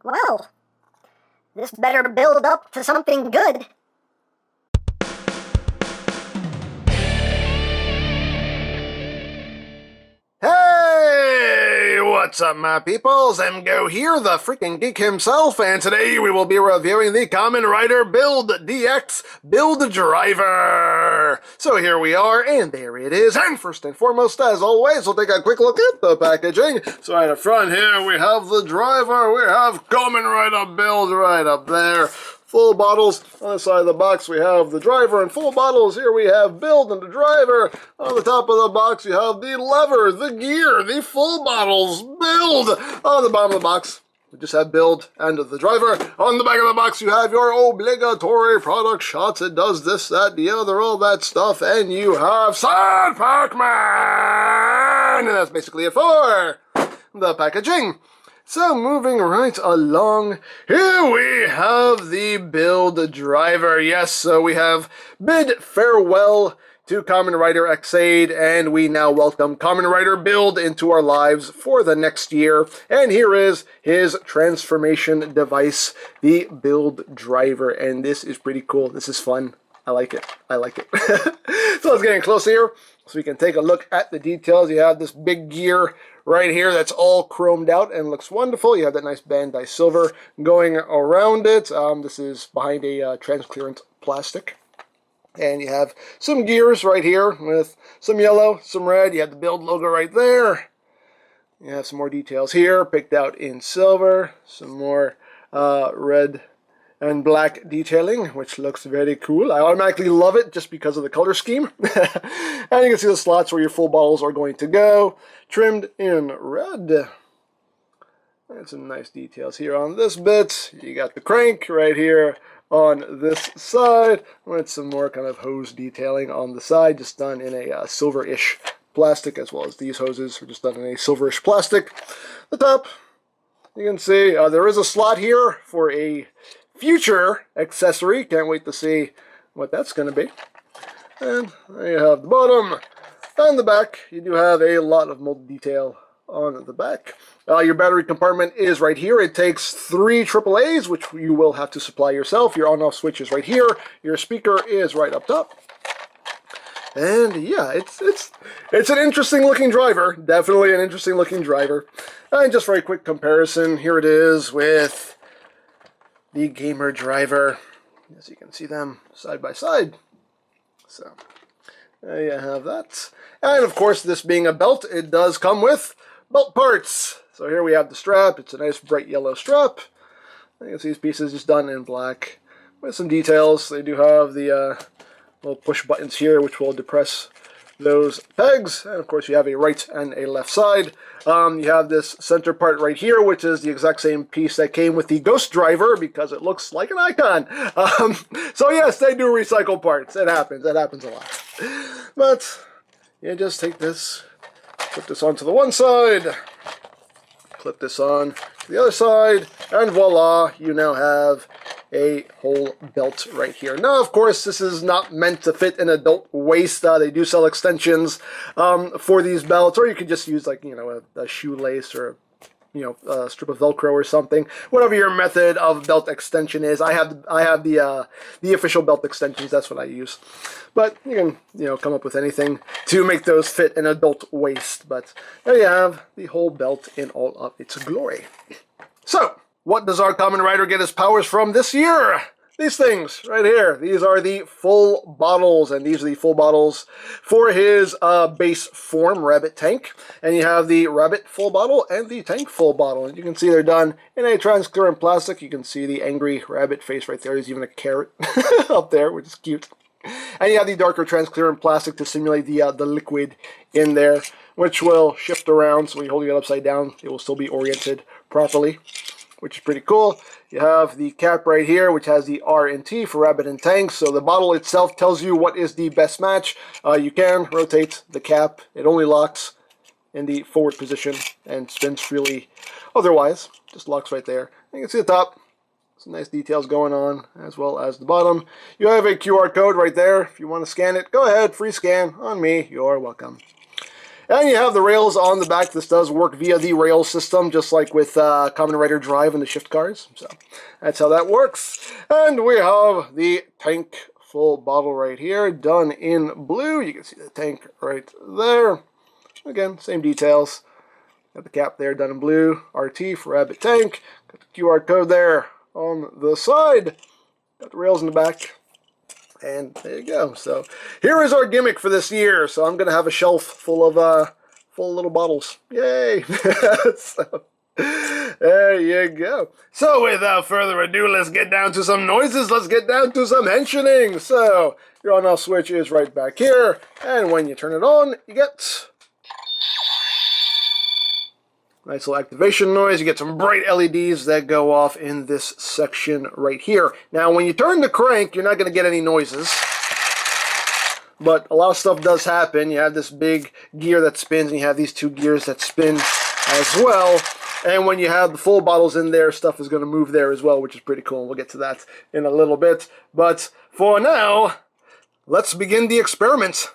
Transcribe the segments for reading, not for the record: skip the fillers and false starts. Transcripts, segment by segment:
Well, this better build up to something good. Hey, what's up, my peoples? EmGo here, the freaking geek himself, and today we will be reviewing the Kamen Rider Build DX Build Driver. So here we are, and there it is. And first and foremost, as always, we'll take a quick look at the packaging. So right up front here, we have the driver. We have Kamen Rider Build right up there. Full bottles. On the side of the box, we have the driver, and full bottles. Here we have build and the driver. On the top of the box, you have the lever, the gear, the full bottles, build. On the bottom of the box, we just have build and the driver. On the back of the box, you have your obligatory product shots. It does this, that, the other, all that stuff. And you have Sad Pac-Man! And that's basically it for the packaging. So moving right along, here we have the build driver. Yes, so we have bid farewell to Kamen Rider Xaid, and we now welcome Kamen Rider Build into our lives for the next year. And here is his transformation device, the build driver, and this is pretty cool. This is fun. I like it. I like it. So let's get in close here so we can take a look at the details. You have this big gear right here that's all chromed out and looks wonderful. You have that nice Bandai silver going around it. This is behind a transparent plastic. And you have some gears right here with some yellow, some red. You have the build logo right there. You have some more details here picked out in silver. Some more red and black detailing, which looks very cool. I automatically love it just because of the color scheme. And you can see the slots where your full bottles are going to go, trimmed in red. And some nice details here on this bit. You got the crank right here on this side, with some more kind of hose detailing on the side, just done in a silver-ish plastic, as well as these hoses are just done in a silverish plastic. The top, you can see there is a slot here for a future accessory. Can't wait to see what that's going to be. And there you have the bottom. On the back, you do have a lot of mold detail on the back. Your battery compartment is right here. It takes 3 AAAs, which you will have to supply yourself. Your on-off switch is right here. Your speaker is right up top. And yeah, it's an interesting looking driver. Definitely an interesting looking driver. And just for a quick comparison, here it is with the gamer driver, as you can see them side by side. So there you have that. And of course, this being a belt, it does come with belt parts. So here we have the strap. It's a nice bright yellow strap. You can see these pieces just done in black with some details. They do have the little push buttons here, which will depress those pegs. And of course, you have a right and a left side. You have this center part right here, which is the exact same piece that came with the Ghost driver, because it looks like an icon. So yes, they do recycle parts. It happens. It happens a lot. But you just take this, put this onto the one side, clip this on to the other side, and voila, you now have a whole belt right here. Now, of course, this is not meant to fit an adult waist. They do sell extensions for these belts, or you could just use, like, you know, a shoelace or a strip of Velcro or something. Whatever your method of belt extension is. I have the official belt extensions. That's what I use. But you can come up with anything to make those fit an adult waist. But there you have the whole belt in all of its glory. So, what does our Kamen Rider get his powers from this year? These things right here. These are the full bottles, and these are the full bottles for his base form, Rabbit Tank. And you have the Rabbit full bottle and the Tank full bottle. And you can see they're done in a transparent plastic. You can see the angry rabbit face right there. There's even a carrot up there, which is cute. And you have the darker transparent plastic to simulate the liquid in there, which will shift around. So when you hold it upside down, it will still be oriented properly, which is pretty cool. You have the cap right here, which has the R and T for Rabbit and Tank. So the bottle itself tells you what is the best match. You can rotate the cap. It only locks in the forward position and spins freely. Otherwise, just locks right there. You can see the top. Some nice details going on, as well as the bottom. You have a QR code right there. If you want to scan it, go ahead. Free scan on me. You're welcome. And you have the rails on the back. This does work via the rail system, just like with Kamen Rider Drive and the shift cars. So that's how that works. And we have the tank full bottle right here, done in blue. You can see the tank right there. Again, same details. Got the cap there, done in blue. RT for Rabbit Tank. Got the QR code there on the side. Got the rails in the back. And there you go. So here is our gimmick for this year. So I'm going to have a shelf full of little bottles. Yay! So, there you go. So without further ado, let's get down to some noises. Let's get down to some henching. So your on-off switch is right back here. And when you turn it on, you get nice little activation noise. You get some bright LEDs that go off in this section right here. Now, when you turn the crank, you're not going to get any noises. But a lot of stuff does happen. You have this big gear that spins, and you have these two gears that spin as well. And when you have the full bottles in there, stuff is going to move there as well, which is pretty cool. We'll get to that in a little bit. But for now, let's begin the experiment.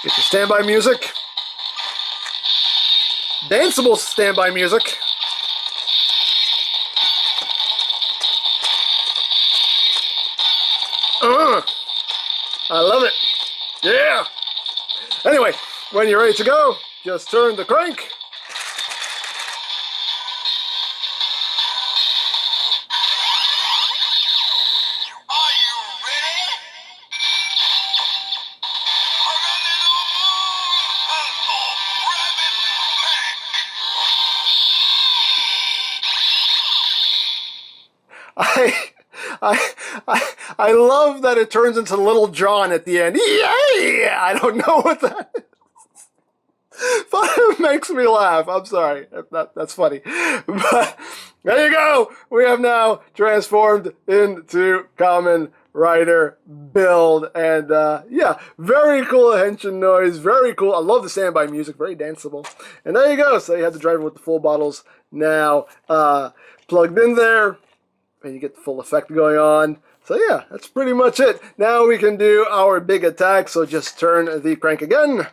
Get your standby music. Danceable standby music. I love it. Yeah. Anyway, when you're ready to go, just turn the crank. I love that it turns into Little John at the end. Yay! I don't know what that is, but it makes me laugh. I'm sorry. That's funny. But there you go. We have now transformed into Kamen Rider build. And yeah, very cool henshin noise. Very cool. I love the standby music. Very danceable. And there you go. So you have the driver with the full bottles now plugged in there. And you get the full effect going on. So yeah, that's pretty much it. Now we can do our big attack, so just turn the crank again.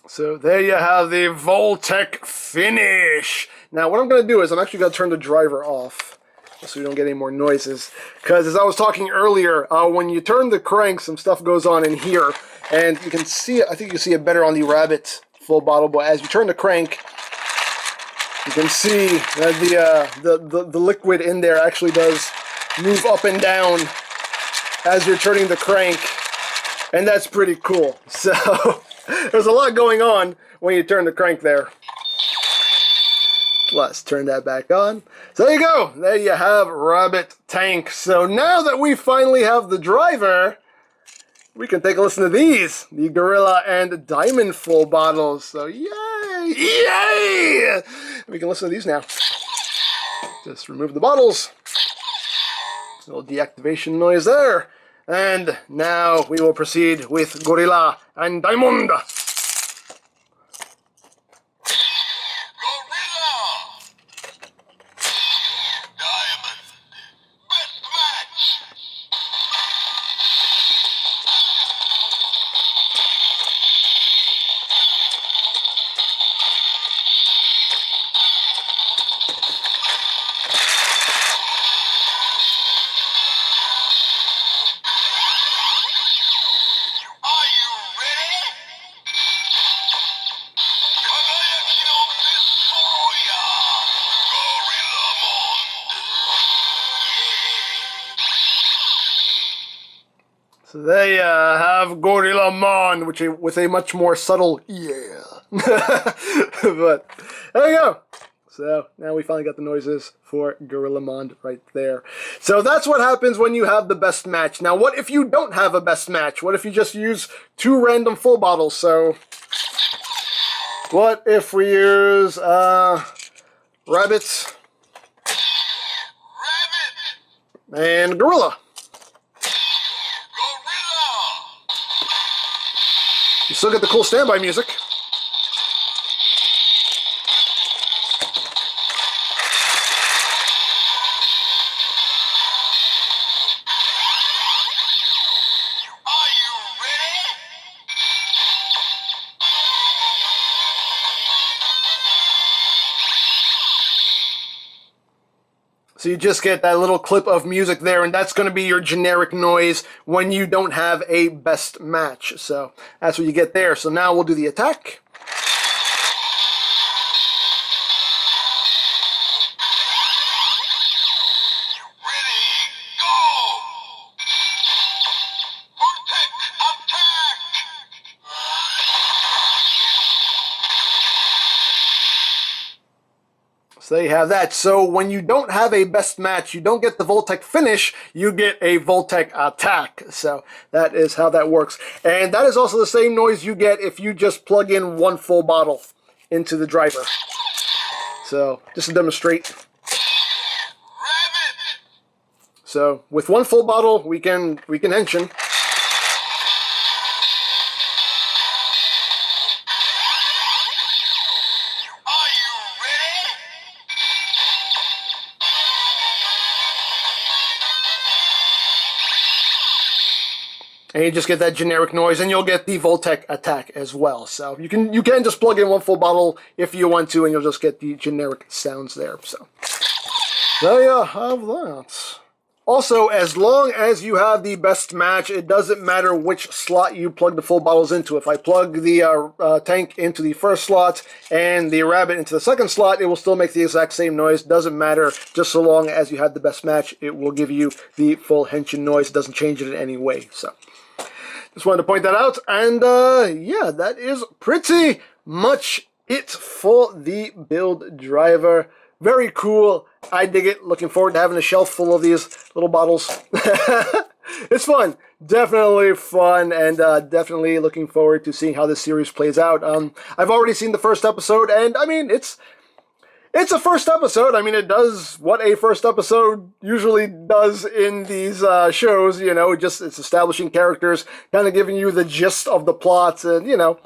So there you have the Voltec finish. Now what I'm going to do is I'm actually going to turn the driver off so we don't get any more noises. Because as I was talking earlier, when you turn the crank, some stuff goes on in here. And you can see it, I think you can see it better on the Rabbit full bottle. But as you turn the crank, you can see that the liquid in there actually does move up and down as you're turning the crank. And that's pretty cool. So there's a lot going on when you turn the crank there. Let's turn that back on. So there you go. There you have Rabbit Tank. So now that we finally have the driver, we can take a listen to these. The Gorilla and Diamond full bottles. So yay! Yay! We can listen to these now. Just remove the bottles. A little deactivation noise there. And now we will proceed with Gorilla and Diamond. So they have Gorillamon, which with a much more subtle yeah. But there you go. So now we finally got the noises for Gorillamonde right there. So that's what happens when you have the best match. Now what if you don't have a best match? What if you just use 2 random full bottles? So what if we use Rabbit and Gorilla? You still get the cool standby music. So you just get that little clip of music there, and that's going to be your generic noise when you don't have a best match. So that's what you get there. So now we'll do the attack. So there you have that. So when you don't have a best match, you don't get the Voltec finish, you get a Voltec attack. So that is how that works. And that is also the same noise you get if you just plug in 1 full bottle into the driver. So just to demonstrate. So with 1 full bottle, we can henshin. And you just get that generic noise, and you'll get the Voltec attack as well. So you can just plug in 1 full bottle if you want to, and you'll just get the generic sounds there. So there you have that. Also, as long as you have the best match, it doesn't matter which slot you plug the full bottles into. If I plug the tank into the first slot and the rabbit into the second slot, it will still make the exact same noise. Doesn't matter, just so long as you have the best match, it will give you the full henshin noise. It doesn't change it in any way. So just wanted to point that out. And yeah, that is pretty much it for the build driver. Very cool. I dig it. Looking forward to having a shelf full of these little bottles. It's fun. Definitely fun, and definitely looking forward to seeing how this series plays out. I've already seen the first episode, and I mean, it's a first episode. I mean, it does what a first episode usually does in these shows, you know, it's establishing characters, kind of giving you the gist of the plots, and, you know,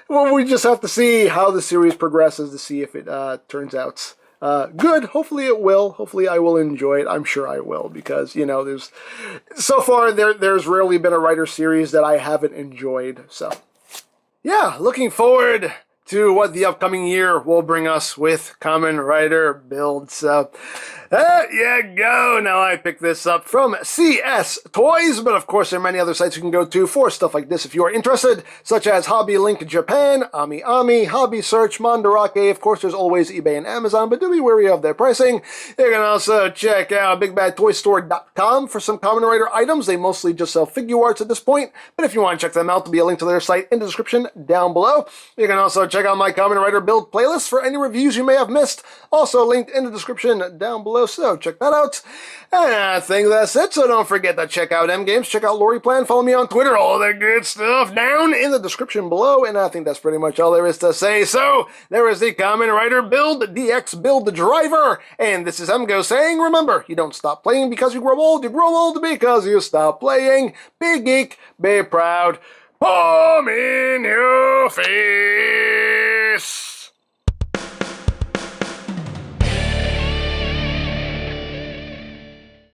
well, we just have to see how the series progresses to see if it turns out good. Hopefully it will. Hopefully I will enjoy it. I'm sure I will, because, you know, so far there's rarely been a writer series that I haven't enjoyed. So yeah, looking forward to what the upcoming year will bring us with Kamen Rider builds. So there you go. Now I picked this up from CS Toys, but of course there are many other sites you can go to for stuff like this if you are interested, such as Hobby Link Japan, Ami Ami, Hobby Search, Mandarake. Of course there's always eBay and Amazon, but do be wary of their pricing. You can also check out BigBadToyStore.com for some Kamen Rider items. They mostly just sell figure arts at this point, but if you want to check them out, there'll be a link to their site in the description down below. You can also check out my Kamen Rider build playlist for any reviews you may have missed, also linked in the description down below, so check that out. And I think that's it, so don't forget to check out EmGo's, check out Lori Plan, follow me on Twitter, all that good stuff down in the description below, and I think that's pretty much all there is to say. So there is the Kamen Rider build, DX build driver, and this is EmGo saying, remember, you don't stop playing because you grow old because you stop playing. Be geek, be proud, palm in your face.